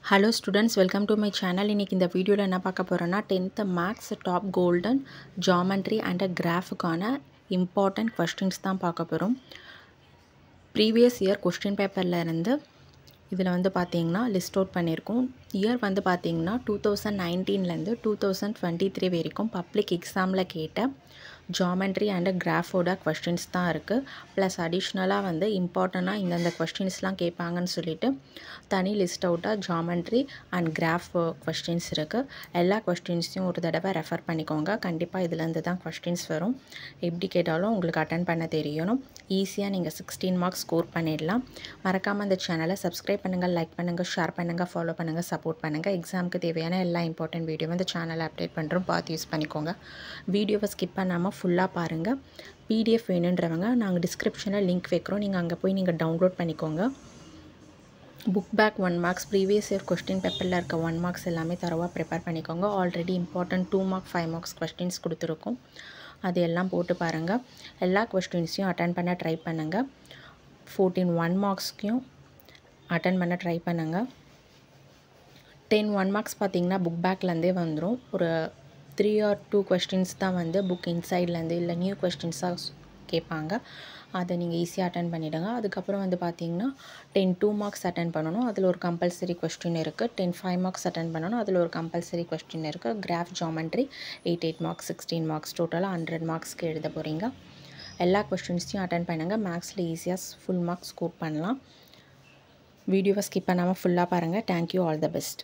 Hello students, welcome to my channel. இன்னைக்கு இந்த வீடியோல என்ன பார்க்க போறோம்னா 10th Maths Top Golden Geometry and a Graphக்கான important questions தான் பார்க்க போறோம். Previous year question paperல இருந்து இதில் வந்து பார்த்தீங்கன்னா லிஸ்ட் அவுட் பண்ணியிருக்கோம். இயர் வந்து பார்த்தீங்கன்னா 2019லேருந்து 2023 வரைக்கும் பப்ளிக் எக்ஸாமில் கேட்ட ஜாமெண்ட்ரி அண்ட் கிராஃபோட கொஸ்டின்ஸ் தான் இருக்குது. ப்ளஸ் அடிஷ்னலாக வந்து இம்பார்ட்டண்ட்டாக இந்தந்த கொஸ்டின்ஸ்லாம் கேட்பாங்கன்னு சொல்லிட்டு தனி லிஸ்ட் அவுட்டாக ஜாமெண்ட்ரி அண்ட் கிராஃப் கொஸ்டின்ஸ் இருக்குது. எல்லா கொஸ்டின்ஸையும் ஒரு தடவை ரெஃபர் பண்ணிக்கோங்க. கண்டிப்பாக இதுலேருந்து தான் கொஸ்டின்ஸ் வரும். எப்படி கேட்டாலும் உங்களுக்கு அட்டன் பண்ண தெரியணும். ஈஸியாக நீங்கள் 16 மார்க்ஸ் ஸ்கோர் பண்ணிடலாம். மறக்காமல் இந்த சேனலை சப்ஸ்கிரைப் பண்ணுங்கள், லைக் பண்ணுங்கள், ஷேர் பண்ணுங்கள், ஃபாலோ பண்ணுங்கள், சப்போர்ட் பண்ணுங்கள். எக்ஸாமுக்கு தேவையான எல்லா இம்பார்ட்டன்ட் வீடியோவும் இந்த சேனலை அப்டேட் பண்ணுறோம், பார்த்து யூஸ் பண்ணிக்கோங்க. வீடியோவை ஸ்கிப் பண்ணாமல் ஃபுல்லாக பாருங்கள். பிடிஎஃப் வேணுன்றவங்க நாங்கள் டிஸ்கிரிப்ஷனில் லிங்க் வைக்கிறோம், நீங்கள் அங்கே போய் நீங்கள் டவுன்லோட் பண்ணிக்கோங்க. Book back 1 marks, previous year question பேப்பரில் இருக்க 1 மார்க்ஸ் எல்லாமே தரவாக ப்ரிப்பேர் பண்ணிக்கோங்க. Already important 2 mark 5 marks questions கொடுத்துருக்கோம், அது எல்லாம் போட்டு பாருங்கள். எல்லா கொஸ்டின்ஸையும் அட்டன் பண்ண ட்ரை பண்ணுங்கள். 14 1 மார்க்ஸ்க்கும் அட்டன் பண்ண ட்ரை பண்ணுங்கள். 10 1 மார்க்ஸ் பார்த்திங்கன்னா புக் பேக்லேருந்தே வந்துடும். ஒரு 3 or 2 கொஸ்டின்ஸ் தான் வந்து புக் இன்சைட்லேருந்து இல்லை நியூ கொஸ்டின்ஸாக கேட்பாங்க. அதை நீங்கள் ஈஸியாக அட்டன் பண்ணிவிடுங்க. அதுக்கப்புறம் வந்து பார்த்திங்கன்னா 10 2 மார்க்ஸ் அட்டன் பண்ணணும், அதில் ஒரு கம்பல்சரி கொஸ்டின் இருக்குது. 10 5 மார்க்ஸ் அட்டன் பண்ணணும், அதில் ஒரு கம்பல்சரி கொஸ்டின் இருக்குது. கிராஃப் ஜாமெண்ட்ரி 8 மார்க்ஸ் 16 மார்க்ஸ், டோட்டலாக 100 மார்க்ஸ்க்கு எழுத போகிறீங்க. எல்லா கொஸ்டின்ஸையும் அட்டன் பண்ணுங்கள். மேக்ஸில் ஈஸியாக ஃபுல் மார்க்ஸ் ஸ்கோர் பண்ணலாம். வீடியோவை ஸ்கிப் பண்ணாமல் ஃபுல்லாக பாருங்கள். Thank you, all the best.